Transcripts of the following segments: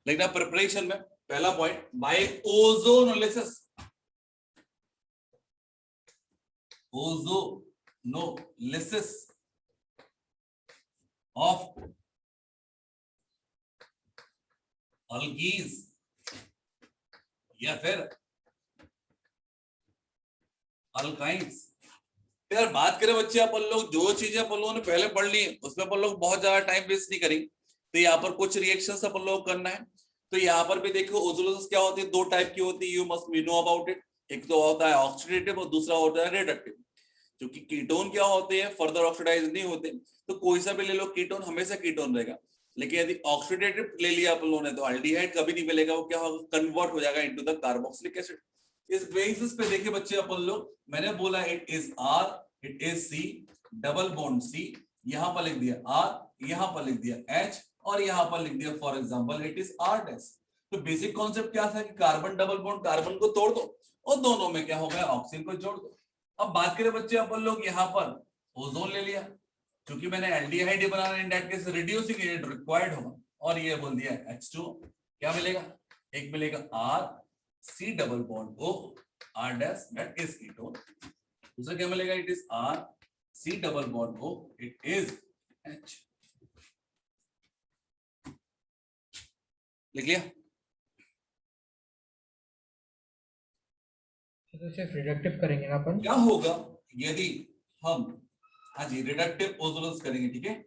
लिखना प्रिपरेशन में पहला point, by ozonolysis, ozonolysis of alkenes या फिर अल्काइंस। यार बात करें बच्चे, अपन लोग जो चीजें अपन लोगों ने पहले पढ़ ली उसमें अपन लोग बहुत ज्यादा टाइम वेस्ट नहीं करेंगे। तो यहाँ पर कुछ रिएक्शंस अपन लोग करना है। तो यहाँ पर भी देखो ओजोनोलिसिस क्या होती है, दो टाइप की होती है, you must be know about it. एक तो होता है ऑक्सीडेटिव और दूसरा होता है रिडक्टिव। क्योंकि कीटोन क्या होते हैं, फर्दर ऑक्सीडाइज नहीं होते, तो कोई सा भी ले लो कीटोन हमेशा कीटोन रहेगा। लेकिन यदि ऑक्सीडेटिव ले लिया अपन लोगों ने तो अल्डिहाइड कभी नहीं मिलेगा, वो क्या होगा, कन्वर्ट हो जाएगा इनटू द कार्बोक्सिलिक एसिड। इस बेसिस पे देखिए बच्चे अपन लोग, मैंने बोला it is R, it is C, double bond C, यहां पर लिख दिया आर, यहां पर लिख दिया एच, और यहां पर लिख दिया for example it is R dash. तो बेसिक कॉन्सेप्ट क्या था कि कार्बन डबल बॉन्ड, कार्बन को तोड़ दो और दोनों में क्या हो गया, ऑक्सीजन को जोड़ दो। अब बात करें बच्चे अपन लोग यहाँ पर ओजोन ले लिया, क्योंकि मैंने aldehyde banana, in that case reducing agent required होगा, और ये बोल दिया H2, क्या मिलेगा, एक मिलेगा R C double bond O R dash, that is ketone. दूसरा क्या मिलेगा, it is R C double bond O, it is H। लिख लिया? तो सिर्फ रिडक्टिव करेंगे ना अपन। क्या होगा यदि हम, हाँ जी, रिडक्टिव ओजोनोलिसिस करेंगे, ठीक है,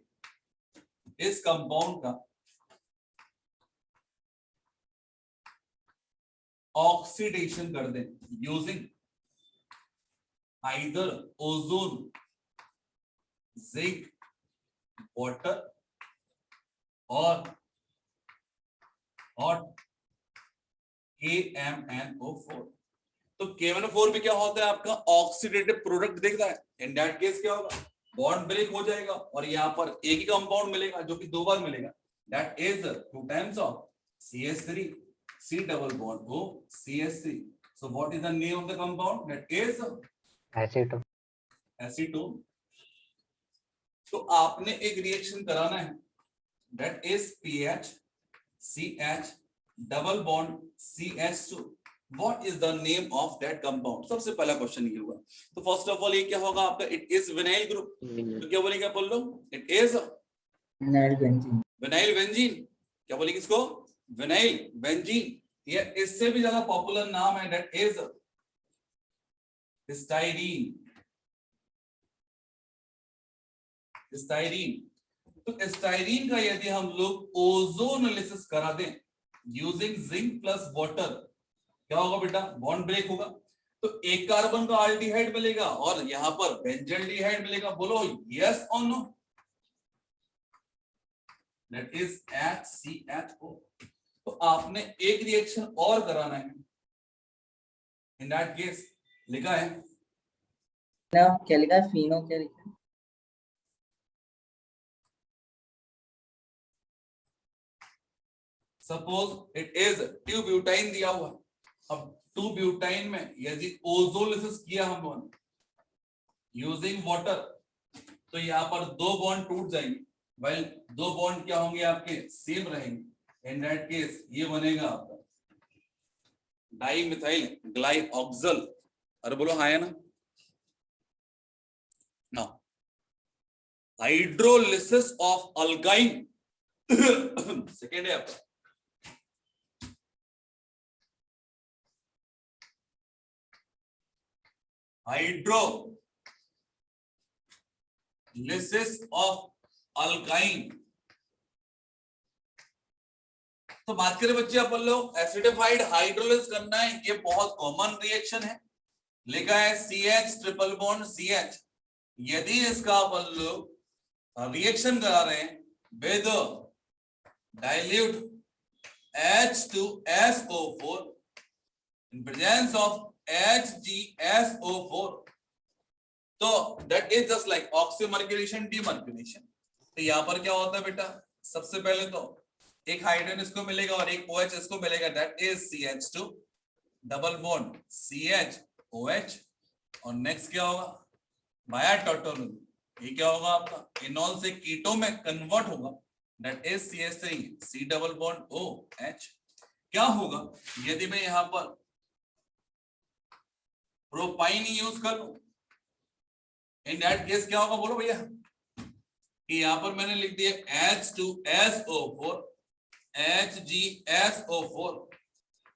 इस कंपाउंड का ऑक्सीडेशन कर दें using either ozone, zinc, water और KMnO4। तो KMnO4 भी क्या होता है, आपका ऑक्सीडेटिव प्रोडक्ट दिख रहा है। इन दैट केस क्या होगा, बॉन्ड ब्रेक हो जाएगा और यहाँ पर एक ही कंपाउंड मिलेगा जो कि दो बार मिलेगा, that is 2 times of CH3 C double bond O CH3। So what is the name of the compound? That is acetone. Acetone. तो आपने एक रिएक्शन कराना है, that is PH CH double bond CH2। What is the name of that compound? सबसे पहला question ये हुआ। तो फर्स्ट ऑफ ऑल ये क्या होगा आपका, इट इज विनाइल ग्रुप। तो क्या बोलेंगे बोल लो, it is vinyl benzene. Vinyl benzene. क्या बोलेंगे इसको, विनाइल बेंजीन। ये इससे भी ज्यादा पॉपुलर नाम है, दैट इज स्टाइरीन। स्टाइरीन। तो स्टाइरीन का यदि हम लोग ओजोनोलिसिस करा दें यूजिंग जिंक प्लस वाटर, क्या होगा बेटा, बॉन्ड ब्रेक होगा। तो एक कार्बन का अल्डिहाइड मिलेगा और यहां पर बेंजल्डिहाइड मिलेगा। बोलो यस और नो? That is HCHO। तो आपने एक रिएक्शन और कराना है, इन दैट केस लिखा है क्या लिखा है, फिनो क्या लिखा है? सपोज इट इज 2 ब्यूटाइन दिया हुआ। अब 2 ब्यूटाइन में यदि ओजोलिसिस किया हम लोगों ने यूजिंग वाटर, तो यहाँ पर दो बॉन्ड टूट जाएंगे, वेल दो बॉन्ड क्या होंगे आपके, सेम रहेंगे। इन दैट केस ये बनेगा आपका डाइमिथाइल ग्लाइऑक्सल। अरे बोलो हाँ है ना? ना, हाइड्रोलिसिस ऑफ अल्काइन सेकेंड है आपका। Hydrolysis of alkyne. तो बात करें बच्चे अपन लोग एसिडिफाइड हाइड्रोलिसिस करना है, ये बहुत कॉमन रिएक्शन है। लिखा है CH ट्रिपल बॉन्ड CH। यदि इसका अपन लोग रिएक्शन करा रहे हैं with dilute H2SO4 in presence of HgSO4, तो that is just like oxymercuration demercuration। तो यहाँ पर क्या होता है बेटा, सबसे पहले तो एक हाइड्रोजन इसको मिलेगा और एक OH इसको मिलेगा, that is CH2 double bond CH OH। और नेक्स्ट क्या होगा, बाया टोटोनल, ये क्या होगा आपका, इनॉल से कीटो में कन्वर्ट होगा that is CH3 C double bond OH। क्या होगा यदि मैं यहां पर प्रोपाइन यूज कर लूं, इन दैट केस क्या होगा बोलो भैया, कि यहां पर मैंने लिख दिया H2SO4 HgSO4।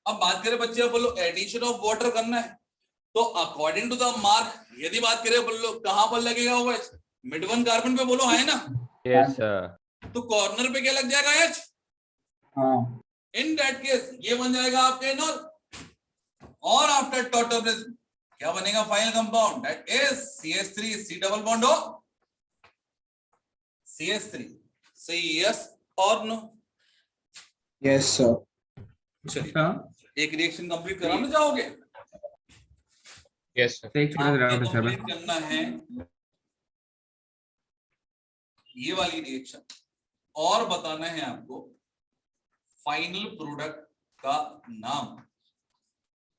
अब बात करें बच्चे बोलो एडिशन ऑफ वाटर करना है, तो अकॉर्डिंग टू द मार्क यदि बात करें बोलो कहां पर लगेगा OH, मिड वन कार्बन पे बोलो है ना, Yes, sir. तो कॉर्नर पे क्या लग जाएगा H, हाँ इन दैट केस ये बन जाएगा आपके एनॉल, और आफ्टर टॉटोमरिज्म क्या बनेगा final compound, that is CH3 C double bond O CH3। सही यस और नो? Yes sir. चलिए एक रिएक्शन कंप्लीट कराना चाहोगे? Yes, sir. एक छोटा सा आपको डाउट है सर। कंप्लीट करना है ये वाली रिएक्शन और बताना है आपको फाइनल प्रोडक्ट का नाम,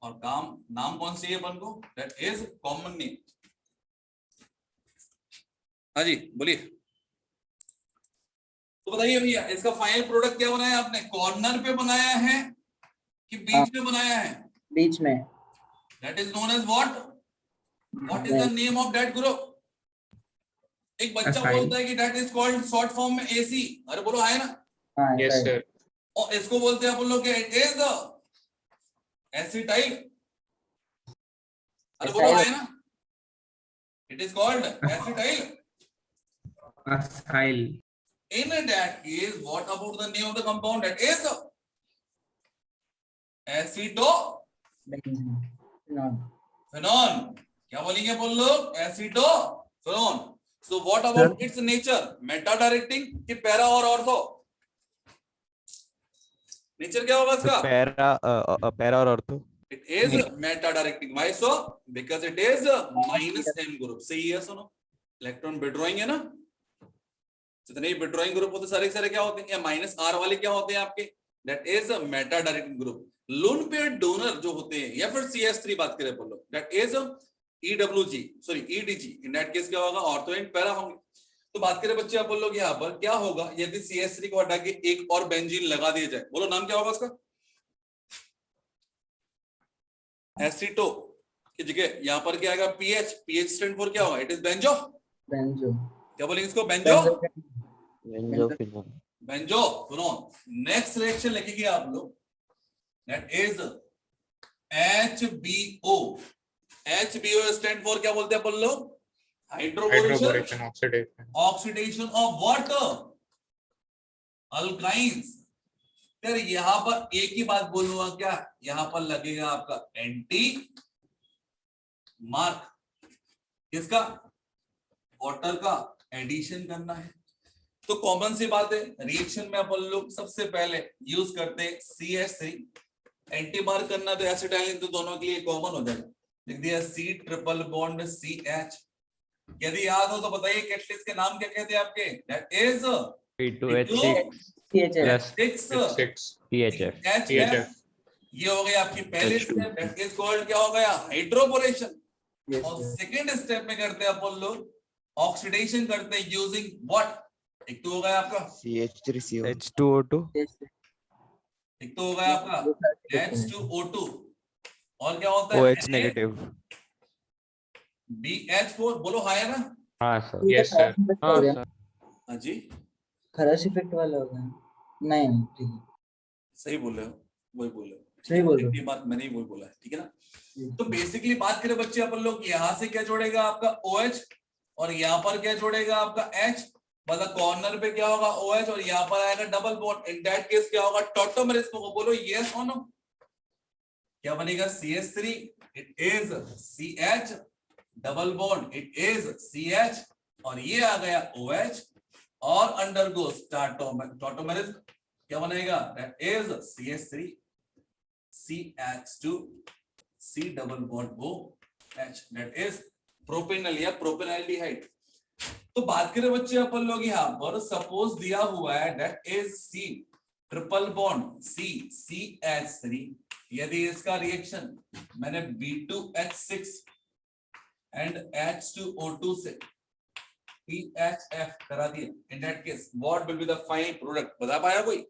और नाम कौन सी है अपन को, दैट इज कॉमन नेम। हाँ जी बोलिए, तो बताइए भैया इसका फाइनल प्रोडक्ट क्या बनाया आपने, कॉर्नर पे बनाया है कि बीच में बनाया है? बीच में। That is known as what is the name of that group? एक बच्चा Acyl. बोलता है कि that is called short form में AC, अरे बोलो है ना, हाँ Yes, सर। sir. और इसको बोलते हैं अपन लोग इट इज एसिटाइल, अरे बोलो है ना, it is called acetyl. Acyl. In that case, what about the name of the compound, that is acetophenone। क्या बोलेंगे बोल लोग, acetophenone। So what about its nature, meta directing कि पैरा और ऑर्थो? नेचर क्या होगा इसका? पैरा और ortho. It is meta directing। Why so? Because it is -M group। सही है, सुनो इलेक्ट्रॉन विड्रॉइंग है ना, जितने विड्रॉइंग ग्रुप होते सारे सारे क्या होते हैं, या -R वाले क्या होते हैं आपके, that is a Meta directing group. Lone pair donor जो होते हैं, या फिर CH3 बात करें अपन लोग, that is EDG। In that case क्या होगा, ऑर्थो एंड पैरा होंगे। तो बात करें बच्चे अपन लोग यहाँ पर क्या होगा यदि CH3 को हटा के एक और बेंजीन लगा दिया जाए, बोलो नाम क्या होगा उसका? एसिटो की जगह यहाँ पर क्या आएगा, PH स्टैंड फॉर क्या होगा, इट इज बेंजो। बेंजो। क्या बोलेंगे इसको, benzo benzophenone. Benzophenone. Next reaction लिखेंगे आप लोग, that is HBO। HBO stand for क्या बोलते हैं अपन लोग, hydroboration oxidation of water alkynes. फिर यहां पर एक ही बात बोलूंगा, क्या यहां पर लगेगा आपका एंटी मार्क, किसका, वाटर का एडिशन करना है। तो कॉमन सी बात है, रिएक्शन में अपन लोग सबसे पहले यूज करते हैं CH3, एंटी मार्क करना तो एसिटाइलिन, तो दोनों के लिए कॉमन हो जाएगा, लिख दिया C ट्रिपल बॉन्ड CH। यदि याद हो तो बताइए कैटलिस्ट के नाम क्या कहते हैं आपके, that is P2H6 6 PHF। HF। ये हो गई आपकी पहली स्टेप, दैट इज कॉल्ड क्या हो गया, हाइड्रोबोरेशन। और सेकंड स्टेप में करते हैं अपन लोग ऑक्सीडेशन करते हैं यूजिंग व्हाट, एक तो हो गया आपका CH3CO H2O2। एक तो हो गया आपका H2O2, और क्या होता है OH नेगेटिव। BH4, बोलो हाय ना। हाँ सर। Yes, sir. हाँ सर। हाँ जी खरस इफेक्ट वाला होगा। नहीं नहीं ठीक है, सही बोल रहे हो, वही बोल रहे हो, सही बोल रहे हो। ये बात मैंने ही वही बोला है, ठीक है ना। तो बेसिकली बात करें बच्चे अपन लोग, यहाँ से क्या जोड़ेगा आपका OH, और यहाँ पर क्या जोड़ेगा आपका H, मतलब कॉर्नर पे क्या होगा OH, और यहाँ पर आएगा double bond, in that case क्या होगा, टॉटोमरेस को बोलो यस और नो, क्या बनेगा CH3, it is CH double bond, it is CH, और ये आ गया OH, और अंडरगोस टॉटोमरेस, क्या बनेगा, that is CH3 CH2 C double bond OH, that is propanal या प्रोपेनल्डिहाइड। तो बात करें बच्चे अपन लोग यहाँ पर, सपोज दिया हुआ है that is C triple bond CH3, यदि इसका रिएक्शन मैंने B2H6 एंड H2O2 से CHF करा दिया, in that case what will be the final product? बता पाया कोई?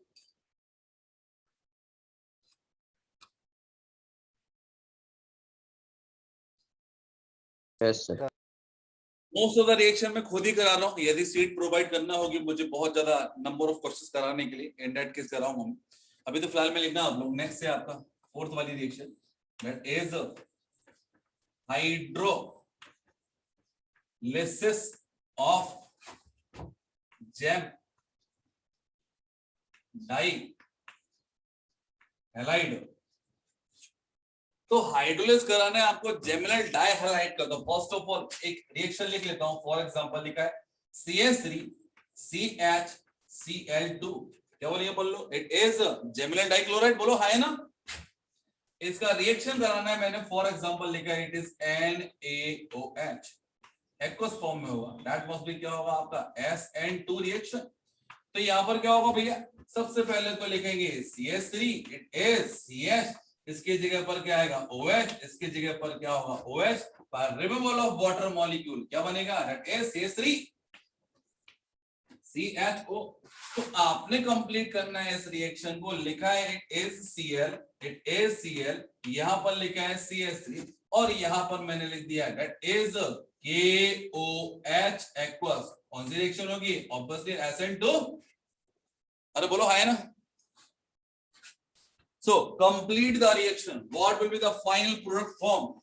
Yes, sir. Most of the reaction में खुद ही करा रहा हूँ, यदि सीट प्रोवाइड करना होगी मुझे बहुत ज्यादा नंबर ऑफ क्वेश्चंस कराने के लिए, इन दैट केस कराऊंगा मैं। अभी तो फिलहाल में लिखना आप लोग। नेक्स्ट है आपका फोर्थ वाली reaction, that is hydrolysis of gem di halide. तो हाइड्रोलिस कराना है आपको जेमिनल डाइहैलाइड का। तो फर्स्ट ऑफ ऑल एक रिएक्शन लिख लेता हूं। फॉर एग्जांपल लिखा है CH3CHCl2। क्या बोलिए बोल लो, इट इज जेमिनल डाइक्लोराइड। बोलो हाय ना। इसका रिएक्शन कराना है मैंने, फॉर एग्जांपल लिखा है it is NaOH, aqueous form में होगा। दैट मस्ट बी क्या होगा आपका SN2 रिएक्शन। तो यहां पर क्या होगा भैया, सबसे पहले तो लिखेंगे CH3, इट इज CH, इसकी जगह पर क्या आएगा OH, इसकी जगह पर क्या होगा OH, पर रिमूवल ऑफ वाटर मॉलिक्यूल क्या बनेगा, दैट इज CH3 CHO। तो आपने कंप्लीट करना है इस रिएक्शन को। लिखा है इट इज Cl, यहां पर लिखा है CH3 और यहां पर मैंने लिख दिया दैट इज KOH एक्वस। कौन सी रिएक्शन होगी, ऑब्वियसली SN2। अरे बोलो हाय ना। So complete the reaction. What will be the final product form?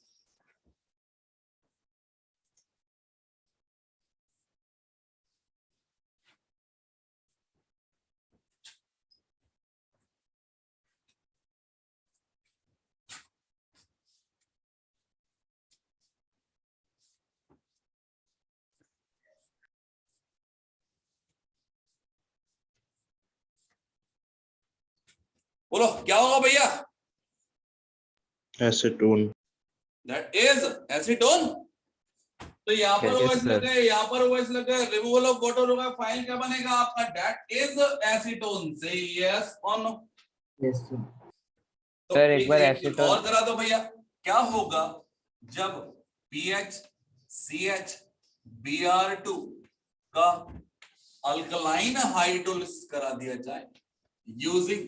बोलो क्या होगा भैया, एसीटोन। That is acetone. तो यहाँ पर Yes, OH sir. लगा है, यहाँ पर OH लगा है, रिमूवल ऑफ वाटर होगा, फाइनल क्या बनेगा आपका, दैट इज एसीटोन। से यस और नो। Yes, sir. तो Sir, एक बार reaction acetone- और करा दो भैया। क्या होगा जब PHCH Br2 का अल्कलाइन हाइड्रोलिसिस करा दिया जाए यूजिंग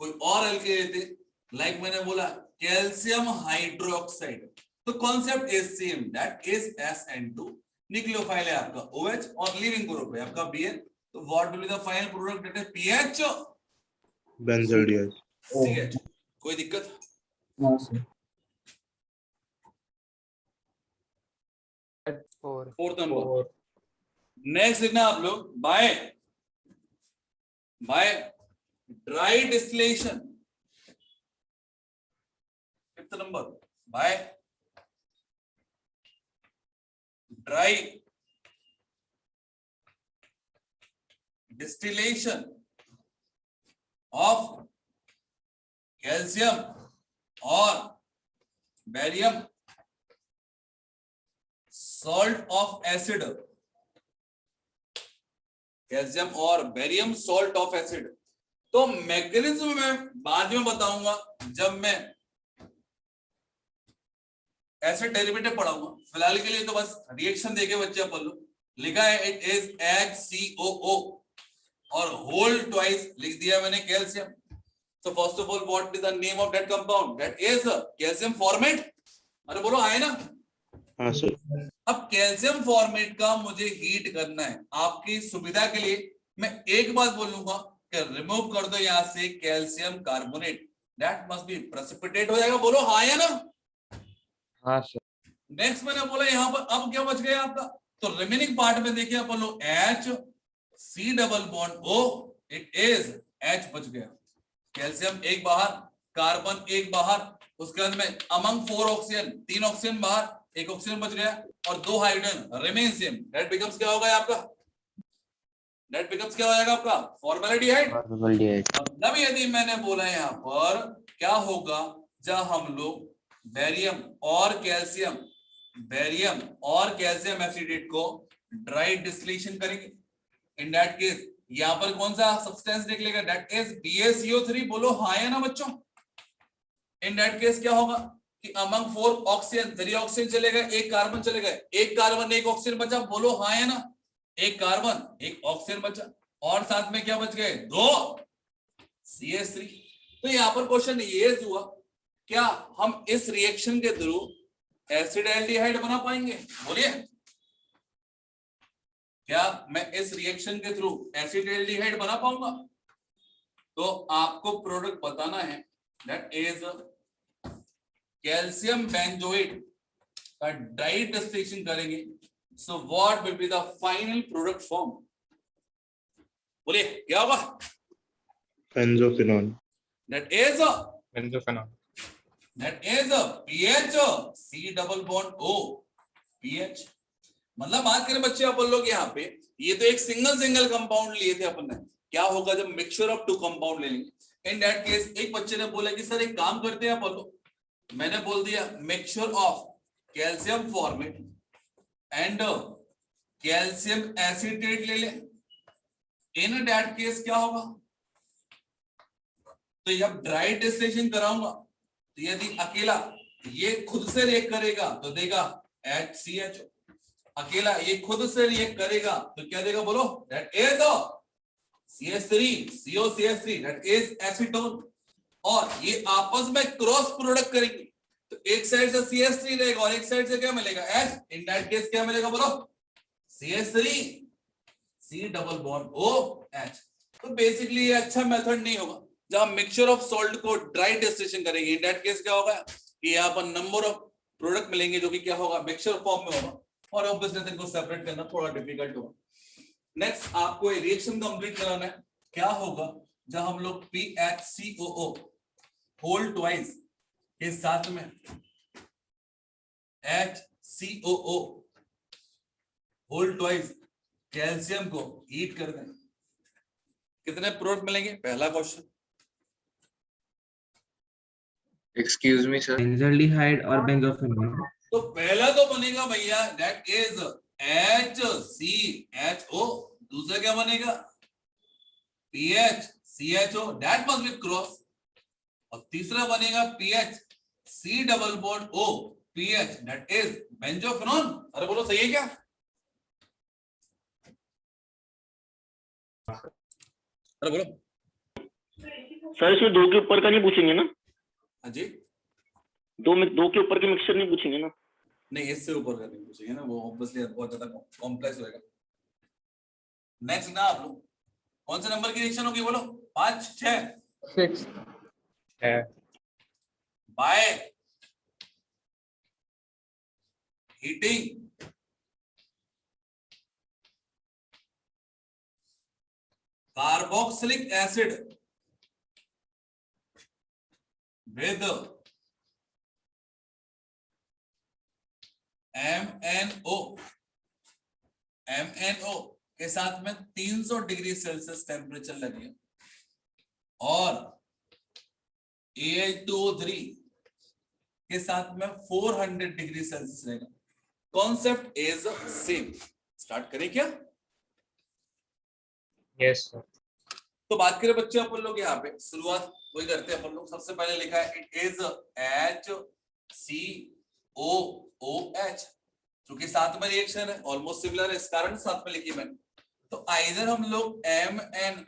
कोई और अल्केन, लाइक मैंने बोला कैल्शियम हाइड्रोक्साइड। तो concept is same, that is SN2। Nucleophile है आपका OH और लिविंग ग्रुप है आपका Bn। तो what will be the final product, that is PH benzaldehyde. CH। कोई दिक्कत? No, sir. Fourth number. Next लिखना आप लोग, by dry distillation. Fifth number, by dry distillation of calcium और barium salt of acid. Calcium और barium salt of acid. तो mechanism में बाद में बताऊंगा जब मैं एसिड डेरिवेटिव पढ़ाऊंगा। फिलहाल के लिए तो बस रिएक्शन देके बच्चे पढ़ लो। लिखा है इट इज HCOO और होल ट्वाइस लिख दिया मैंने calcium. So first of all, what is the name of that compound? That is calcium formate। अरे बोलो आए ना। हाँ सर। अब कैल्शियम फॉर्मेट का मुझे हीट करना है। आपकी सुविधा के लिए मैं एक बात बोलूंगा कि रिमूव कर दो यहां से calcium carbonate, that must B precipitate हो जाएगा। बोलो हाँ या ना। हाँ सर। नेक्स्ट मैंने बोला यहां पर अब क्या बच गया आपका, तो रिमेनिंग पार्ट में देखिए आप बोलो HC double bond O, it is H बच गया। कैल्शियम एक बाहर, कार्बन एक बाहर, उसके बाद में अमंग 4 ऑक्सीजन 3 ऑक्सीजन बाहर, 1 ऑक्सीजन बच गया और 2 hydrogen remain same. That becomes क्या होगा आपका, दैट बिकम्स क्या हो जाएगा आपका फॉर्मेल्डिहाइड। मतलब यदि मैंने बोला यहाँ पर क्या होगा जब हम लोग बैरियम और कैल्शियम एसिडेट को ड्राई डिस्टिलेशन करेंगे, इन दैट केस यहाँ पर कौन सा सब्सटेंस निकलेगा, दैट इज BaCO3। बोलो हाँ या ना बच्चों। इन दैट केस क्या होगा कि अमंग 4 ऑक्सीजन 3 ऑक्सीजन चले गए, 1 कार्बन चले गए, 1 कार्बन 1 ऑक्सीजन बचा। बोलो हाँ या ना। एक कार्बन एक ऑक्सीजन बचा और साथ में क्या बच गए 2 CH3। तो यहां पर क्वेश्चन ये हुआ क्या हम इस रिएक्शन के थ्रू एसिड एल्डिहाइड बना पाएंगे? बोलिए, क्या मैं इस रिएक्शन के थ्रू एसिड एल्डिहाइड बना पाऊंगा? तो आपको प्रोडक्ट बताना है दैट इज कैल्शियम बेंजोएट का ड्राई डिस्टिलेशन करेंगे। So what will be the final product form? बोलिए क्या होगा? Benzophenol. That is benzophenol. PH C double bond O PH। मतलब बात करें बच्चे अपन लोग यहाँ पे, ये तो एक सिंगल कंपाउंड लिए थे अपन ने। क्या होगा जब मिक्सचर ऑफ 2 कंपाउंड ले लेंगे? इन दैट केस एक बच्चे ने बोला कि सर एक काम करते हैं अपन लोग, मैंने बोल दिया mixture of calcium formate and calcium acetate ले ले। इन दैट केस क्या होगा? तो जब ड्राई डिस्टिलेशन कराऊंगा तो यदि अकेला ये खुद से रिएक्ट करेगा तो देगा HCH, अकेला ये खुद से रिएक्ट करेगा तो क्या देगा? बोलो, that is CH3 COCH3 that is acetone. और ये आपस में क्रॉस प्रोडक्ट करेंगे तो एक साइड से CH3 रहेगा और एक साइड से क्या मिलेगा? H। इन दैट केस क्या मिलेगा? बोलो, CH3 C double bond OH। तो बेसिकली ये अच्छा मेथड नहीं होगा जब हम मिक्सचर ऑफ सॉल्ट को ड्राई डिस्टिलेशन करेंगे। इन दैट केस क्या होगा कि यहाँ पर नंबर ऑफ प्रोडक्ट मिलेंगे जो कि क्या होगा? मिक्सचर फॉर्म में होगा और ऑब्वियसली इनको सेपरेट करना थोड़ा डिफिकल्ट होगा। नेक्स्ट आपको ये रिएक्शन कंप्लीट कराना है। क्या होगा जब हम लोग PHCOO होल ट्वाइस के साथ में HCOO होल ट्वाइस कैल्शियम को हीट कर दें, कितने प्रोडक्ट मिलेंगे? पहला question. Excuse me sir. Benzaldehyde और बेंजोफिनॉल। तो पहला तो बनेगा भैया दैट इज HCHO। दूसरा क्या बनेगा? PHCHO that must be cross. और तीसरा बनेगा PHC double bond O PH that is benzophenol. अरे बोलो सही है क्या? अरे बोलो सर इसमें 2 के ऊपर का नहीं पूछेंगे ना? हाँ जी, 2 के ऊपर के मिक्सचर नहीं पूछेंगे ना? नहीं इससे ऊपर का नहीं पूछेंगे ना, वो ऑब्वियसली बहुत ज्यादा कॉम्प्लेक्स होएगा। नेक्स्ट ना आप लोग कौन से नंबर की रिएक्शन होगी? बोलो 5 6 6 है। By heating carboxylic acid with MNO के साथ में 300 डिग्री सेल्सियस टेम्परेचर लगे और Al2O3 के साथ में 400 डिग्री सेल्सियस रहेगा। Concept is same. स्टार्ट करें क्या? Yes sir. तो बात करें बच्चे अपन लोग यहाँ पे शुरुआत वही करते हैं अपन लोग। सबसे पहले लिखा है इट इज HCOOH, क्योंकि साथ में रिएक्शन है ऑलमोस्ट सिमिलर है, इस कारण साथ में लिखी मैंने। तो आइदर हम लोग MNO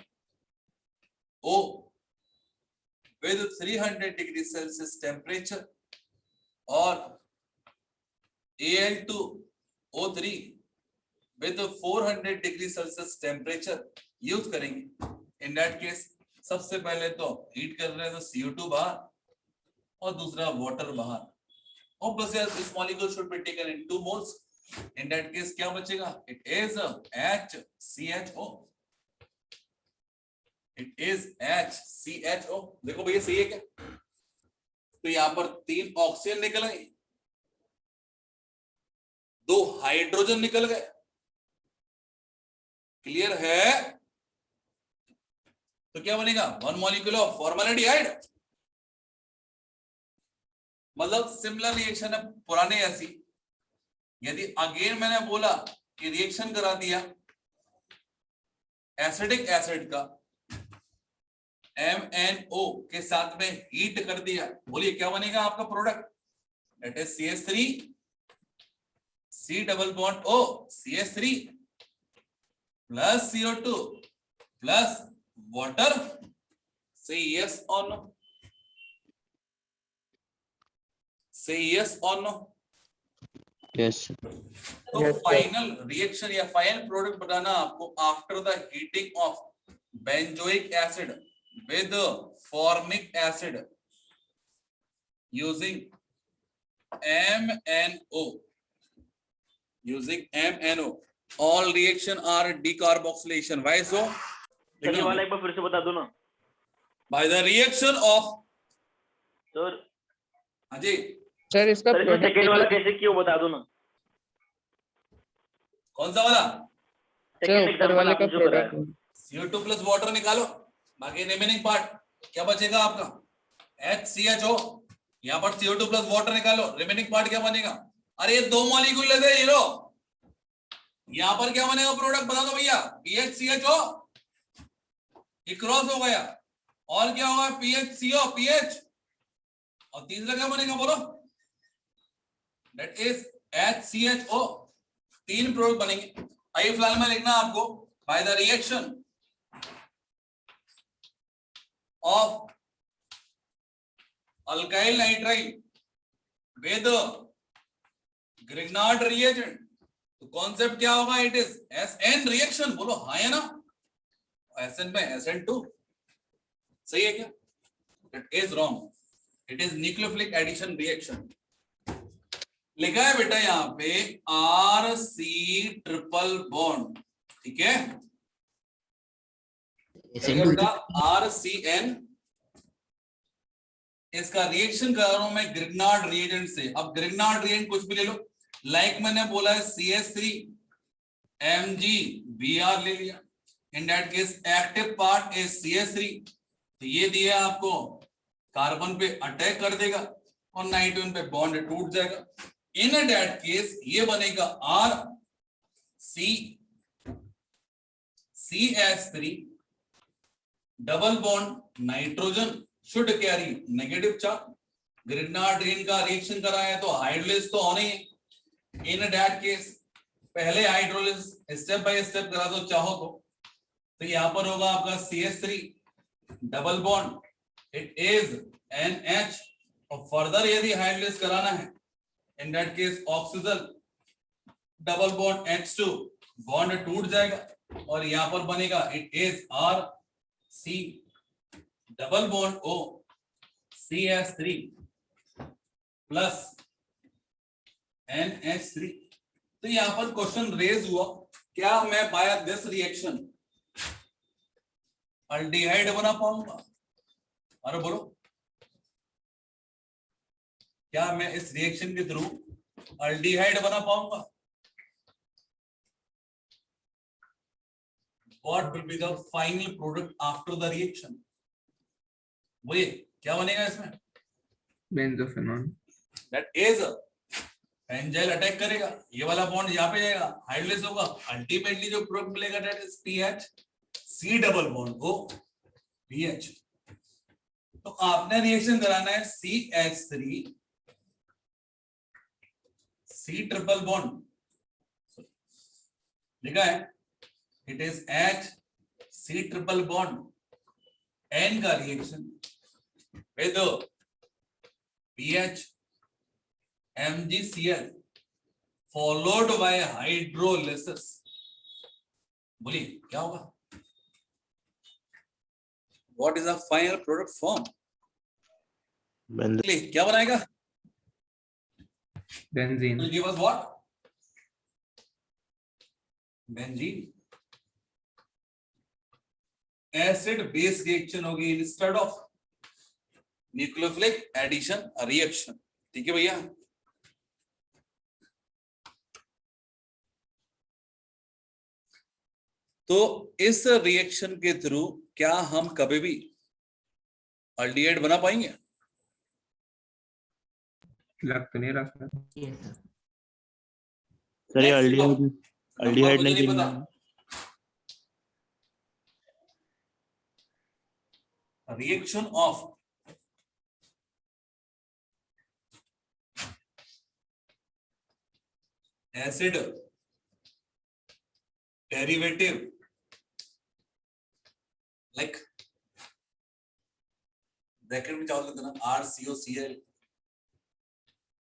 with 300 degree Celsius temperature और Al2O3 with 400 degree Celsius temperature use करेंगे। इन दैट केस सबसे पहले तो हीट कर रहे हैं तो CO2 बाहर और दूसरा वाटर बाहर। Obviously this molecule should be taken in 2 moles. In that case क्या बचेगा? It is HCHO. It is HCHO। देखो भैया सही है क्या? तो यहां पर 3 ऑक्सीजन निकल गए, 2 हाइड्रोजन निकल गए। क्लियर है? तो क्या बनेगा? 1 मॉलिक्यूल ऑफ फॉर्मल्डिहाइड। मतलब सिमिलर रिएक्शन है पुराने ऐसी। यदि अगेन मैंने बोला कि रिएक्शन करा दिया एसिडिक एसिड का MNO के साथ में हीट कर दिया, बोलिए क्या बनेगा आपका product? That is CH3 C double bond O CH3 plus CO2 plus water. Say yes or no. Say yes or no. Yes. तो फाइनल रिएक्शन या फाइनल प्रोडक्ट बनाना आपको after the heating of benzoic acid with formic acid using MnO. Using MnO, all reaction are decarboxylation. Why so? Second वाला एक बार फिर से बता दो ना By the reaction of sir. Ajay sir इसका सर इसमें सेकंड वाला कैसे क्यों बता दो ना। कौन सा वाला? सेकंड ऊपर एग्जांपल वाले आपने का जो बताया। प्रोडक्ट CO2 प्लस वाटर निकालो, बाकी रिमेनिंग पार्ट क्या बचेगा आपका? HCHO. यहाँ पर CO2 प्लस वाटर निकालो, रिमेनिंग पार्ट क्या बनेगा? अरे ये दो मॉलिक्यूल लेते हैं ये लो, यहाँ पर क्या बनेगा प्रोडक्ट बता दो भैया? PHCHO, ये क्रॉस हो गया, और क्या होगा? PHCO, PH, और तीसरा क्या बनेगा बोलो? That is HCHO. तीन प्रोडक्ट बनेंगे। आइए फिलहाल में लिखना आपको by the reaction of alkyl nitrile with Grignard reagent. तो कॉन्सेप्ट क्या होगा? It is SN reaction. बोलो हाँ है ना? SN में SN2 सही है क्या? It is wrong, it is nucleophilic addition reaction. लिखा है बेटा यहाँ पे RC ट्रिपल बॉन्ड, ठीक है बेटा? RCN, इसका रिएक्शन कर रहा हूं मैं ग्रिग्नार्ड रिएजेंट से। अब ग्रिग्नार्ड रिएजेंट कुछ भी ले लो, लाइक मैंने बोला है CH3 MgBr ले लिया। इन that case active part is CH3, तो ये दिया आपको, कार्बन पे अटैक कर देगा और नाइट्रोजन पे बॉन्ड टूट जाएगा। इन दैट केस ये बनेगा CH3 double bond nitrogen should carry negative charge. Grignard reagent का रिएक्शन करा है तो हाइड्रोलिस तो होना ही है। इन दैट केस पहले हाइड्रोलिस स्टेप बाय स्टेप करा दो चाहो तो यहाँ पर होगा आपका CH3 double bond, it is NH, और फर्दर यदि हाइड्रोलिस कराना है इन that case oxygen double bond H2, bond टूट जाएगा और यहां पर बनेगा it is RC double bond O CH3 plus NH3। तो यहां पर क्वेश्चन रेज हुआ, क्या मैं बाय दिस रिएक्शन अल्डिहाइड बना पाऊंगा? अरे बोलो, क्या मैं इस रिएक्शन के थ्रू अल्डिहाइड बना पाऊंगा? What will be the final product after the reaction? वही क्या बनेगा इसमें? बेंजोफेनॉन। That is बेंजाइल अटैक करेगा, ये वाला बॉन्ड यहाँ पे जाएगा, हाइड्रोलिस होगा, अल्टीमेटली जो प्रोडक्ट मिलेगा that is PHC double bond O PH। तो आपने रिएक्शन कराना है CH3 C ट्रिपल बॉन्ड, लिखा है it is HC triple bond N का reaction with PH MgCl followed by hydrolysis. बोलिए क्या होगा? What is the final product form? क्या बनाएगा? Benzene. will give us what? Benzene. Acid base reaction होगी instead of nucleophilic addition reaction, ठीक है भैया? तो इस रिएक्शन के थ्रू क्या हम कभी भी अल्डिहाइड बना पाएंगे? लग तो नहीं रहा सर। सर ये Next, अल्डिहाइड मुझे नहीं पता। Reaction of acid derivative like bracket में चाहो लिख देना RCOCl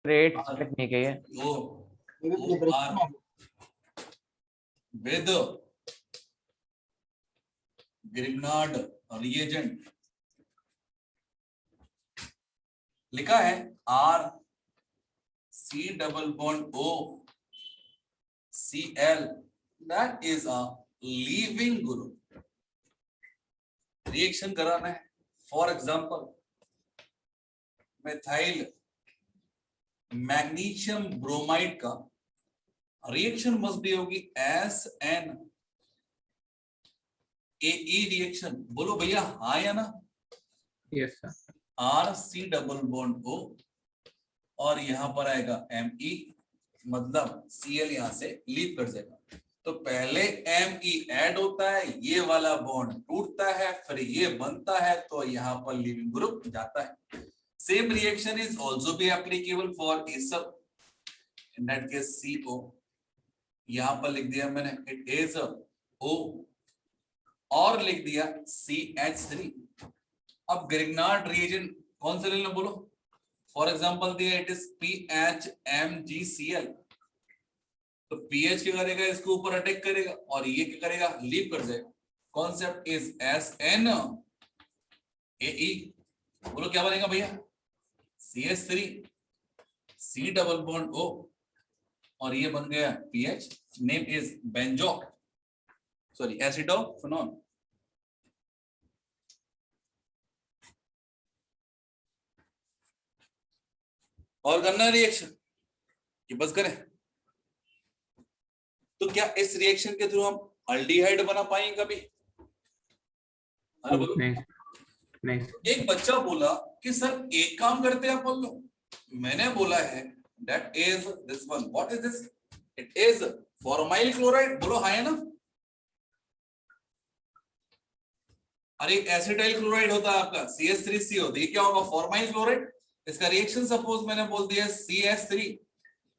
रेट टेक्निक है ये। OR with Grignard reagent लिखा है RC double bond O Cl, that is a leaving group. Reaction कराना है, for example methyl magnesium bromide का रिएक्शन मस्ट बी होगी SNAE रिएक्शन। बोलो भैया हाँ या ना? Yes, sir. RC double bond O और यहां पर आएगा Me, मतलब Cl यहां से लीव कर जाएगा। तो पहले Me ऐड होता है, ये वाला बॉन्ड टूटता है, फिर ये बनता है, तो यहाँ पर लीविंग ग्रुप जाता है। Same reaction is also be applicable for Acer, in that case CO, यहां पर लिख दिया मैंने इट इज O और लिख दिया CH3। अब ग्रिग्नार्ड रिएजेंट कौन सा लेना बोलो? फॉर एग्जांपल दिया इट इज PHMgCl, तो पीएच क्या करेगा? इसके ऊपर अटैक करेगा और ये क्या करेगा? लीव कर जाएगा। Concept is SNAE। बोलो क्या बनेगा भैया? CH3 C double bond O और ये बन गया PH, name is benzo sorry acetophenone. और करना रिएक्शन कि बस करें? तो क्या इस रिएक्शन के थ्रू हम अल्डिहाइड बना पाएंगे कभी? अरे बोलो। नहीं। एक बच्चा बोला कि सर एक काम करते हैं अपन लोग, मैंने बोला है that is this one, what is this? It is formyl chloride. बोलो हाँ है ना? अरे एक एसिटाइल क्लोराइड होता है आपका CH3CO, ये क्या होगा? Formyl chloride. इसका रिएक्शन सपोज मैंने बोल दिया CH3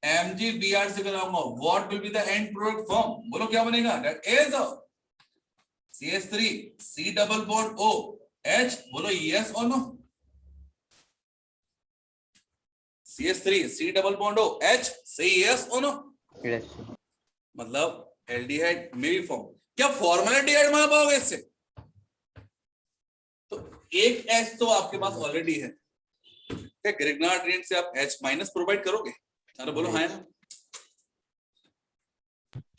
MgBr से कराऊंगा, what will be the end product form? बोलो क्या बनेगा? That is CH3 C double bond O H। बोलो यस और no? CH3 C double bond O H, से यस और नो? यस। मतलब एल्डिहाइड में भी फॉर्म। क्या फॉर्मलिटीहाइड बना पाओगे इससे? तो एक H तो आपके पास ऑलरेडी है, क्या ग्रिग्नार्ड रिएजेंट से आप H- प्रोवाइड करोगे? अरे बोलो हाँ ना?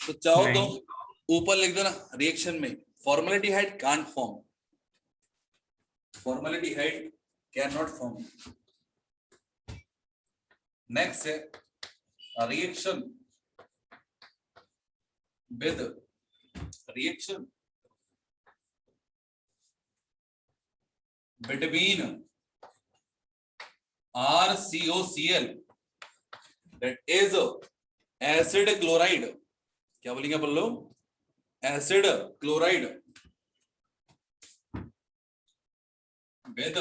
तो चाहो तो ऊपर लिख दो ना रिएक्शन में, formaldehyde can't form, formaldehyde can not form. Next है reaction with reaction between RCOCl, that is acid chloride। क्या बोलेंगे बोल लो? एसिड क्लोराइड with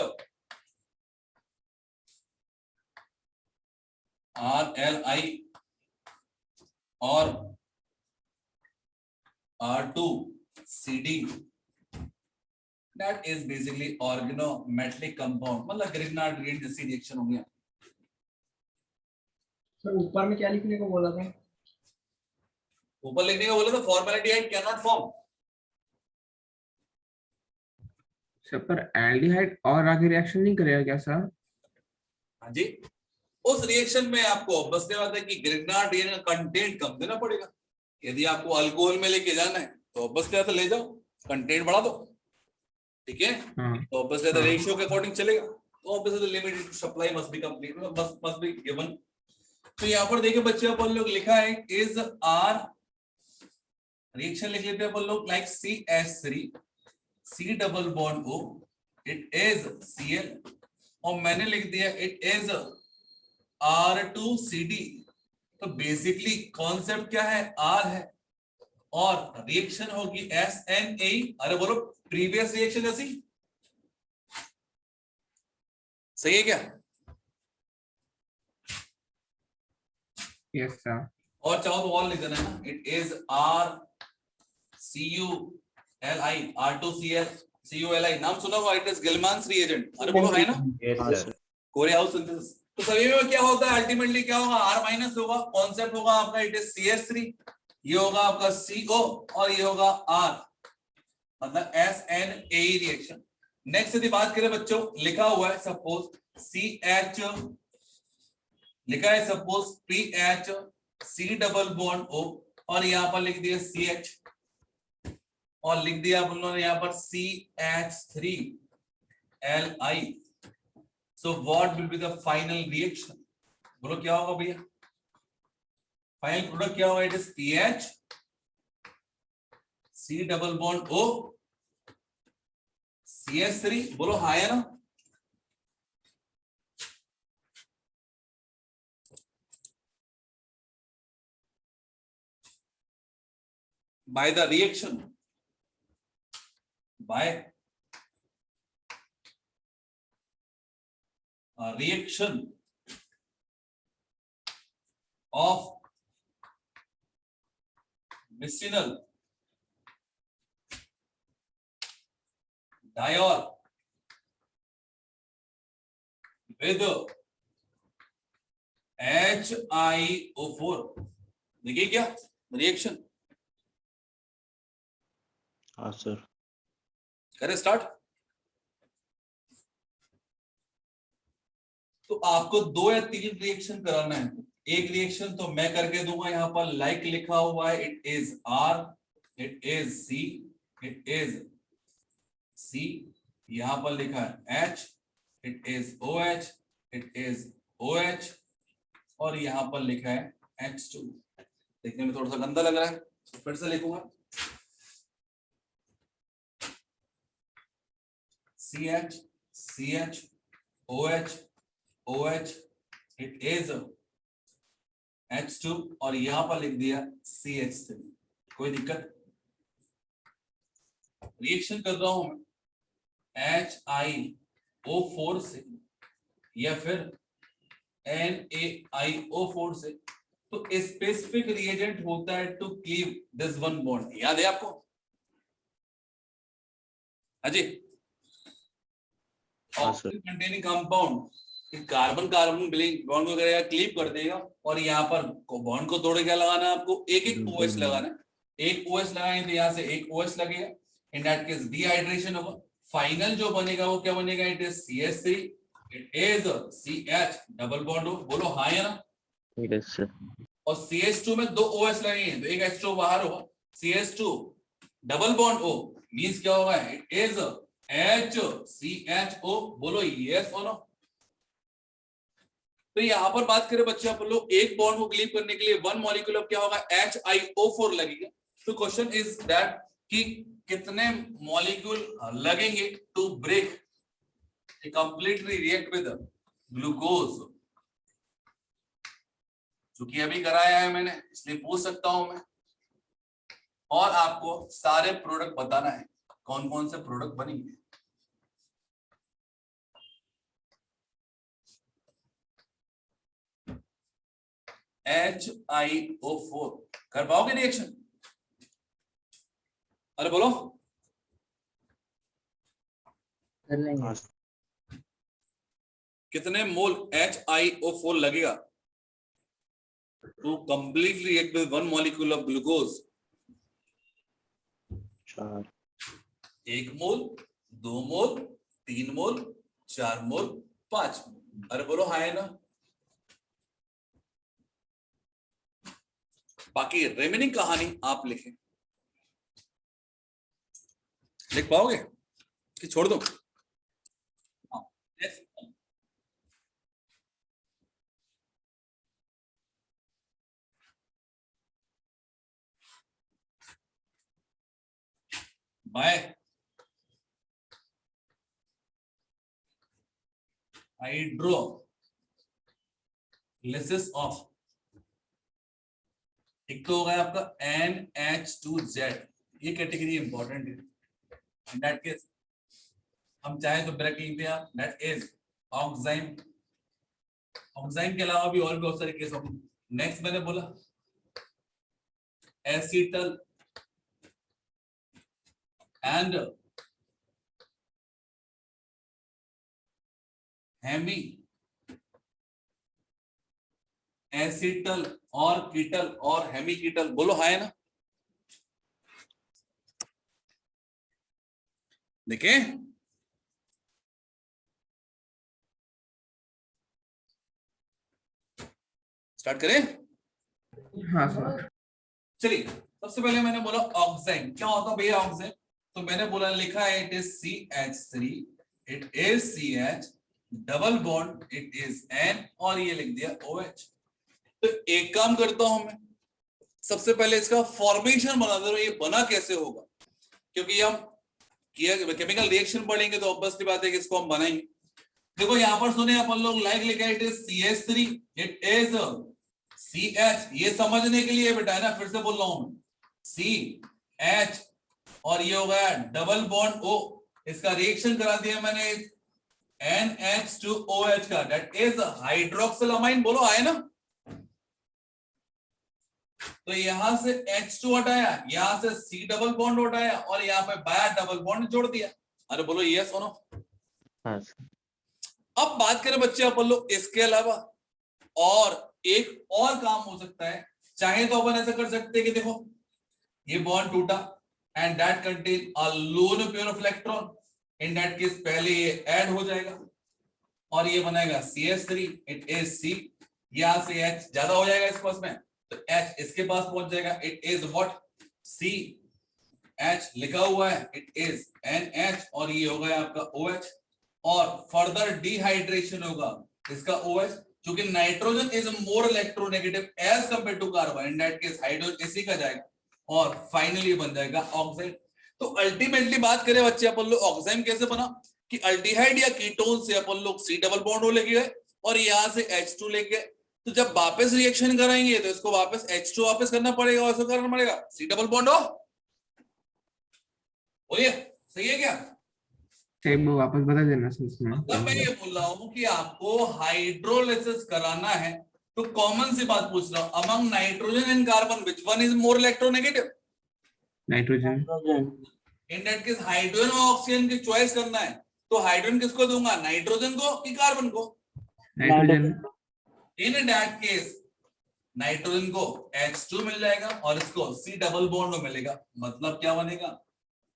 RLI और R2CD, that is basically organometallic compound, मतलब ग्रिग्नार्ड रिएजेंट जैसी रिएक्शन हो गया। सर ऊपर में क्या लिखने को बोला था? ऊपर लिखने का बोला था फॉर्मलिटीहाइड कैन नॉट फॉर्म। सर पर एल्डिहाइड और आगे रिएक्शन नहीं करेगा क्या सर? हाँ जी, उस रिएक्शन में आपको ऑब्वियसली बात है कि ग्रिग्नार्ड रिएजेंट का कंटेंट कम देना पड़ेगा। यदि आपको अल्कोहल में लेके जाना है तो ऑब्वियसली बात है ले जाओ, कंटेंट बढ़ा दो, ठीक है? तो ऑब्वियसली द रेशियो के अकॉर्डिंग चलेगा। तो obviously the limited supply must be complete, must be given. तो यहाँ पर देखिए बच्चे अपन लोग लिखा है इज आर, रिएक्शन लिख लेते हैं अपन लोग like CH3 C double bond O, it is Cl और मैंने लिख दिया इट इज R2CD। तो बेसिकली कॉन्सेप्ट क्या है? R है और रिएक्शन होगी SNAE। अरे बोलो प्रीवियस रिएक्शन जैसी, सही है क्या? Yes sir. और चाहो तो और लिख देना, it is RCuLi R2Cl CuLi नाम सुना हुआ, इट इज गिलमान्स रिएजेंट। अरे बोलो है ना, हाँ सर। कोरियाहाउस सिंथेसिस। तो सभी में क्या होता है, अल्टीमेटली क्या होगा, R माइनस होगा, कॉन्सेप्ट होगा आपका इट इज CH3, ये होगा आपका CO और ये होगा R, मतलब SNAE रिएक्शन। नेक्स्ट यदि बात करें बच्चों, लिखा हुआ है सपोज CH, लिखा है suppose PH C double bond O, और यहाँ पर लिख दिया CH, और लिख दिया आप लोगों ने यहाँ पर CH3Li। So what will be the final reaction? बोलो क्या होगा भैया, फाइनल प्रोडक्ट क्या होगा, it is PH C double bond O CH3, बोलो हाँ है ना। By the reaction, by a reaction of vicinal diol with HiO4, देखिए क्या रिएक्शन, हाँ सर। करें स्टार्ट। तो आपको 2 या 3 रिएक्शन कराना है। एक रिएक्शन तो मैं करके दूंगा, यहाँ पर लाइक लिखा हुआ है, it is R, it is C, it is C, यहाँ पर लिखा है H, it is OH, it is OH, और यहाँ पर लिखा है H2। देखने में थोड़ा सा गंदा लग रहा है, तो फिर से लिखूंगा CH, CH, OH, OH, it is H2, और यहां पर लिख दिया CH3। कोई दिक्कत, रिएक्शन कर रहा हूं मैं HiO4 से या फिर NaIO4 से, तो स्पेसिफिक रिएजेंट होता है to keep this one bond, याद है आपको, Ajay, oxygen containing compound carbon carbon bond को करेगा, क्लीव कर देगा, और यहाँ पर बॉन्ड को तोड़ क्या लगाना है आपको, एक एक OH लगाना है। एक OH लगाएंगे तो यहाँ से एक OH लगेगा, इन दैट केस डिहाइड्रेशन होगा, फाइनल जो बनेगा वो क्या बनेगा, it is CH3, it is CH double bond हो, बोलो हाँ या ना। Yes sir. और CH2 में 2 OH लगेंगे तो एक H2 बाहर होगा, CH2 double bond O means क्या होगा, इट इज HCHO, बोलो यस और नो। तो यहाँ पर बात करें बच्चे अपन लोग, एक बॉन्ड को क्लीव करने के लिए 1 मॉलिक्यूल ऑफ क्या होगा, HiO4 लगेगा। तो क्वेश्चन इज दैट कि कितने मॉलिक्यूल लगेंगे to break completely react with glucose. चूंकि अभी कराया है मैंने इसलिए पूछ सकता हूं मैं, और आपको सारे प्रोडक्ट बताना है कौन कौन से प्रोडक्ट बनेंगे। HiO4 कर पाओगे रिएक्शन, अरे बोलो कर लेंगे। हाँ कितने मोल HiO4 लगेगा to completely react with 1 molecule of glucose. 4। 1 mole, 2 mole, 3 mole, 4 mole, 5 mole, अरे बोलो हाँ है ना। बाकी रिमेनिंग कहानी आप लिखें, लिख पाओगे कि छोड़ दो। हाँ, बाय हाइड्रोलिसिस ऑफ, एक तो हो गया आपका NH2Z, ये कैटेगरी इंपॉर्टेंट है। इन दैट केस हम चाहे तो ब्रेक लिखते हैं, दैट इज ऑक्साइम। ऑक्साइम के अलावा भी और भी बहुत सारे केस होंगे। नेक्स्ट मैंने बोला एसिटल एंड हेमी एसिटल और कीटल और हेमी कीटल, बोलो हाय ना। देखिए स्टार्ट करें। हाँ सर। चलिए सबसे पहले मैंने बोला ऑक्साइड क्या होता है भैया ऑक्साइड, तो मैंने बोला लिखा है it is CH3, it is CH double bond it is N और ये लिख दिया OH। तो एक काम करता हूं मैं, सबसे पहले इसका फॉर्मेशन बना दे रहा हूं, ये बना कैसे होगा, क्योंकि हम केमिकल रिएक्शन पढ़ेंगे तो ऑब्वियसली बात है कि इसको हम बनाएंगे। देखो यहां पर सुने अपन लोग लाइक लिखा है it is CH3, it is CH, ये समझने के लिए बेटा है ना, फिर से बोल रहा हूं CH और ये हो गया डबल बॉन्ड O, इसका रिएक्शन करा दिया मैंने NH2OH का, दैट इज हाइड्रोक्सिलामाइन, बोलो आए ना। तो यहां से H2 हटाया, यहां से C डबल बॉन्ड हटाया और यहां पे बाया डबल बॉन्ड जोड़ दिया। अरे बोलो यस और नो। हाँ सर। अब बात करें बच्चे अपन लोग इसके अलावा और एक और काम हो सकता है, चाहे तो अपन ऐसा कर सकते हैं कि देखो ये बॉन्ड टूटा and that contain a lone pair of electron, in that case पहले ये ऐड हो जाएगा और ये बनाएगा CH3, इट इज C, यहां से H ज्यादा हो जाएगा इस पास में तो H इसके पास पहुंच जाएगा, इट इज व्हाट CH लिखा हुआ है, इट इज NH और ये हो गया आपका OH और फर्दर डिहाइड्रेशन होगा इसका OH, क्योंकि nitrogen is more electronegative as compare to carbon, in that case hydrogen इसी का जाएगा और फाइनली बन जाएगा ऑक्साइड। तो अल्टीमेटली बात करें बच्चे अपन लोग ऑक्साइड कैसे बना कि अल्डिहाइड या कीटोन से अपन लोग C डबल बॉन्ड लेके गए और यहां से H2 लेके गए, तो जब वापस रिएक्शन कराएंगे तो इसको वापस H2 वापस करना पड़ेगा और इसको करना पड़ेगा C डबल बॉन्ड हो, बोलिए सही है क्या? सही, वो वापस बता देना सर इसमें। मतलब मैं ये बोल रहा हूं कि आपको हाइड्रोलिसिस कराना है तो कॉमन सी बात पूछ रहा हूं, among nitrogen and carbon which one is more electronegative? Nitrogen. In that case hydrogen और ऑक्सीजन की चॉइस करना है तो हाइड्रोजन किसको दूंगा, नाइट्रोजन को कि कार्बन को? Nitrogen. In that case nitrogen को H2 मिल जाएगा और इसको C डबल बॉन्ड मिलेगा, मतलब क्या बनेगा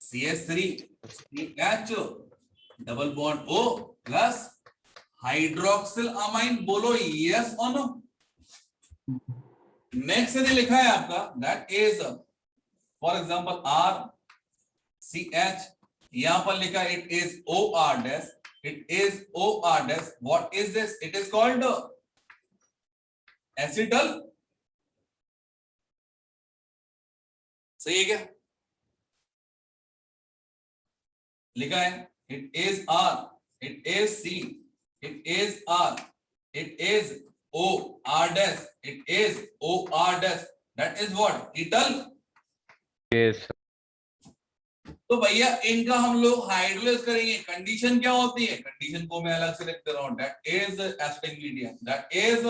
CH3 CH double bond O plus hydroxyl amine, बोलो यस और नो। नेक्स्ट यदि लिखा है आपका that is for example RCH, यहां पर लिखा है it is OR dash, it is OR dash, what is this, it is called acetal, सही है क्या? लिखा है it is R, it is C, it is R, it is OR dash, it is OR dash, that is what ketal. Yes. तो भैया इनका हम लोग हाइड्रोलाइज करेंगे, कंडीशन क्या होती है, कंडीशन को मैं अलग से लिख दे रहा हूं, that is acidic medium, that is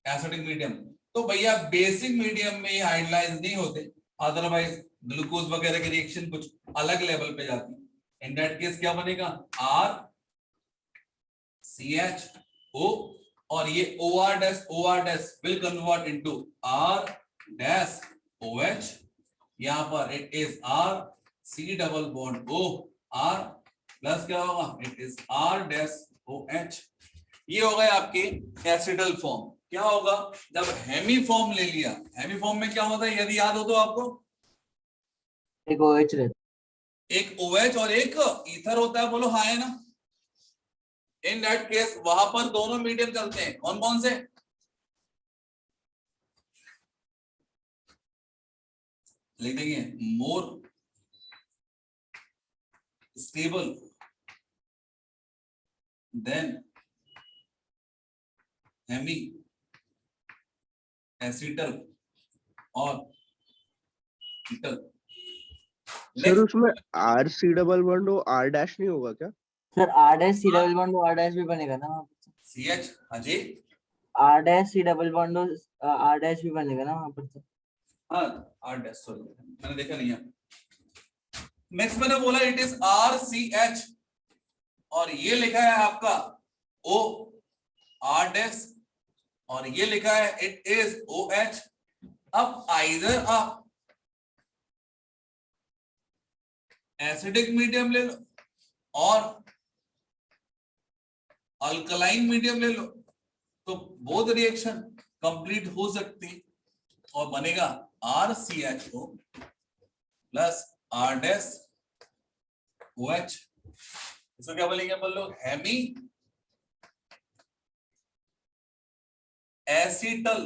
acidic medium. तो भैया बेसिक मीडियम में हाइड्रोलाइज नहीं होते, अदरवाइज ग्लूकोज वगैरह की रिएक्शन कुछ अलग लेवल पे जाती है। इन दैट केस क्या बनेगा RCHO और ये OR dash will convert into R dash OH, यहां पर it is C double bond O R plus क्या होगा, it is R dash OH। ये हो गए आपके एसिडल फॉर्म। क्या होगा जब हेमी फॉर्म ले लिया, हेमी फॉर्म में क्या होता है यदि याद हो तो आपको, एक OH रहता एक OH और एक ईथर होता है, बोलो हाँ है ना। इन दैट केस वहां पर दोनों मीडियम चलते हैं, कौन कौन से, लिख देंगे more stable than hemi acetal और कीटल। सर उसमें RC डबल बॉन्ड हो R डैश नहीं होगा क्या? Sir R dash C double bond R dash भी बनेगा ना वहाँ पर? CH हाजी R dash C double bond R dash भी बनेगा ना वहाँ पर? हाँ R डैश, सॉरी मैंने देखा नहीं है। नेक्स्ट मैंने बोला इट इज RCH और ये लिखा है आपका O R डैश और ये लिखा है इट इज OH। अब आइदर आप एसिडिक मीडियम ले लो और अल्कलाइन मीडियम ले लो, तो बोथ रिएक्शन कंप्लीट हो सकती और बनेगा RCHO plus R dash OH। इसको क्या बोलेंगे बोल लो, हेमी एसिटल।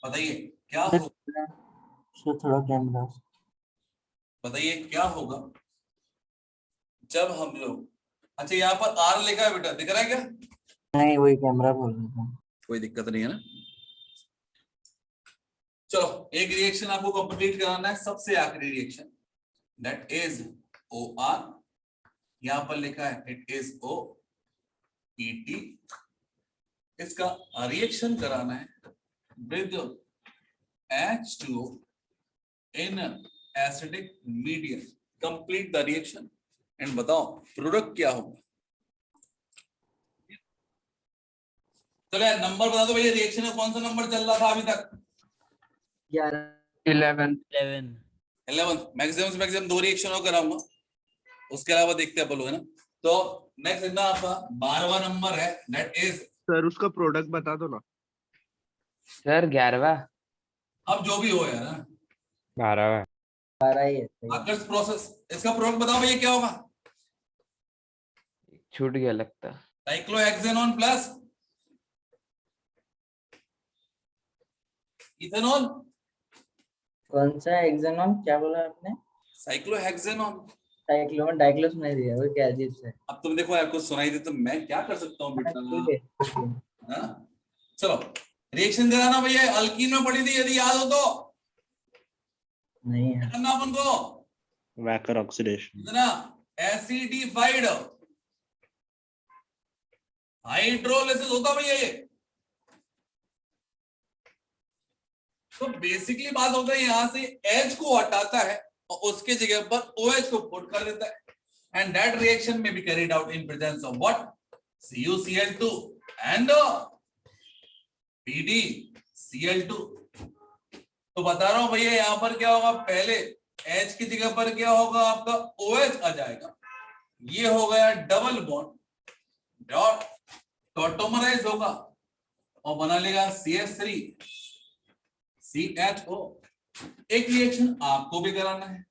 बताइए क्या होगा, सर थोड़ा कैमरा। बताइए क्या होगा जब हम लोग, अच्छा यहाँ पर R लिखा है बेटा, दिख रहा है क्या? नहीं, वही कैमरा बोल रहा था। कोई दिक्कत नहीं है ना। चलो एक रिएक्शन आपको कंप्लीट कराना है, सबसे आखिरी रिएक्शन, दैट इज OR। यहां पर लिखा है इट इज OET। इसका रिएक्शन कराना है with H2O in acidic medium. Complete the reaction and बताओ प्रोडक्ट क्या होगा। चलो यार नंबर बता दो भैया, रिएक्शन में कौन सा नंबर चल रहा था अभी तक? 11 11। मैक्सिमम से मैक्सिमम 2 रिएक्शन और कराऊंगा, उसके अलावा देखते हैं बोलो, है ना। तो नेक्स्ट इतना आपका 12वां नंबर है, दैट इज, सर उसका प्रोडक्ट बता दो ना। सर 11वां अब जो भी हो यार ना, 12वां 12 ही है सही। आकर्ष प्रोसेस। इसका प्रोडक्ट बताओ भैया क्या होगा। छूट गया लगता। Cyclohexanone plus ethanol. कौन सा हेक्सेनॉन, क्या बोला आपने? साइक्लोहेक्सेनॉन। साइक्लोन डाइक्लो सुनाई दिया, वो क्या अजीब से। अब तुम देखो आपको सुनाई दे तो मैं क्या कर सकता हूँ बेटा। ठीक है, ठीक है। हाँ? चलो रिएक्शन कराना भैया, अल्कीन में पड़ी थी यदि याद हो तो, नहीं है। करना अपन को वैकर ऑक्सीडेशन। इतना एसिडिफाइड हाइड्रोलिसिस होता भैया ये। तो बेसिकली बात होता है यहां से H को हटाता है और उसके जगह पर OH को पुट कर देता है, एंड दैट रिएक्शन में be carried out in presence of what, CuCl2 and PdCl2। तो बता रहा हूं भैया यहां पर क्या होगा, पहले H की जगह पर क्या होगा आपका OH आ जाएगा, ये हो गया डबल बॉन्ड डॉट टॉटोमराइज होगा और बना लेगा CH3 CHO। एक रिएक्शन आपको भी कराना है,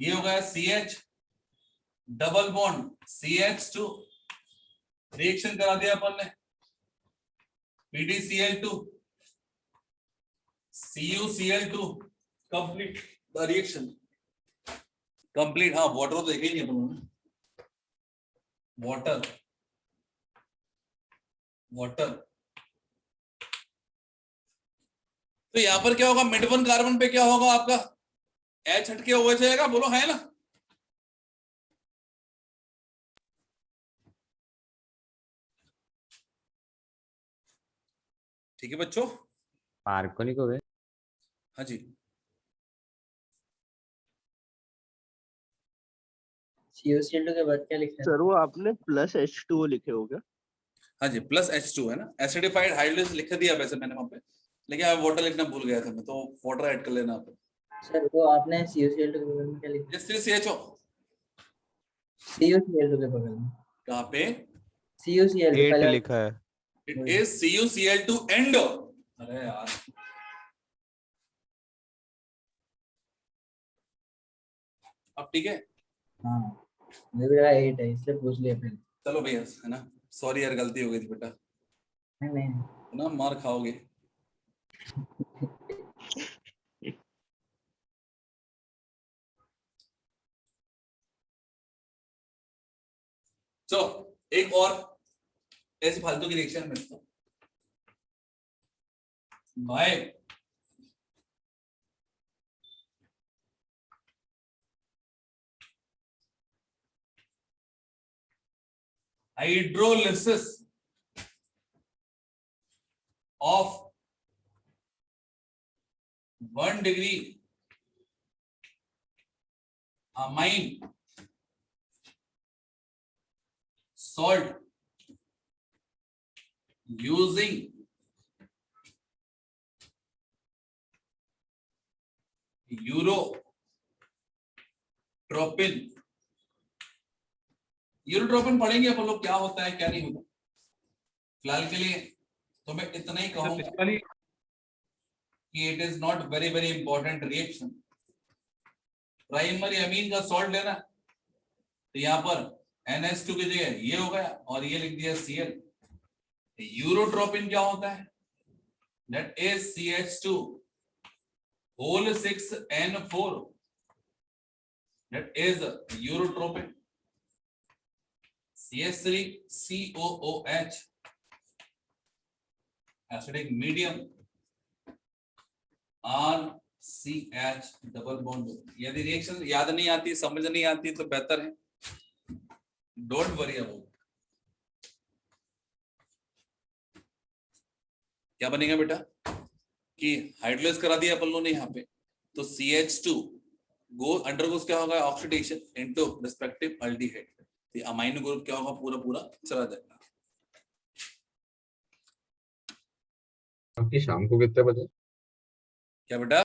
ये हो गया CH double bond CH2, reaction करा दिया अपन ने, PdCl2 CuCl2, complete the reaction. Complete, हाँ वाटर तो देखा ही नहीं अपन ने, वाटर वाटर। तो यहां पर क्या होगा, मिड वन कार्बन पे क्या होगा आपका, H हटके OH जाएगा, बोलो है ना। ठीक है बच्चों, मार्कोनिक हो गए। हाँ जी। CuCl2 के बाद क्या लिखा है? सर वो आपने प्लस H2O लिखे हो क्या? हाँ जी प्लस H2 है ना, एसिडिफाइड हाइड्रोलिस लिख दिया वैसे मैंने वहां पे, लेकिन अब वाटर लिखना भूल गया था मैं, तो वाटर ऐड कर लेना आप। सर वो आपने CuCl2 के बगल में क्या लिखा? CHO CuCl2 के बगल में कहाँ पे, CuCl2 8 पहले। लिखा है। इट इज CuCl2 एंड, अरे यार अब ठीक है। हाँ, मुझे भी लगा 8 है, इसलिए पूछ लिया पहले। चलो भैया, है ना, सॉरी यार गलती हो गई थी बेटा, नहीं नहीं। है ना, मार खाओगे। चलो एक और ऐसी फालतू की रिएक्शन में भाई, hydrolysis of 1 degree amine salt using urotropine. Urotropine पढ़ेंगे अपन लोग क्या होता है क्या नहीं होता। फिलहाल के लिए तो मैं इतना ही कहूंगा कि it is not very very important reaction. Primary amine का सॉल्ट लेना तो यहाँ पर NH2 की जगह ये हो गया और ये लिख दिया Cl। यूरोट्रोपिन क्या होता है? That is CH2 whole 6N4, that is urotropine. CH3 COOH acidic medium RCH double bond. यदि रिएक्शन याद नहीं आती समझ नहीं आती तो बेहतर है डोंट वरी अबाउट। क्या बनेगा बेटा कि हाइड्रोलाइज करा दिया अपन लोगों ने यहाँ पे तो CH2 गो अंडरगोस क्या होगा ऑक्सीडेशन इनटू रिस्पेक्टिव अल्डिहाइड। तो अमाइनो ग्रुप क्या होगा पूरा पूरा चला जाएगा। शाम को कितने बजे? क्या बेटा?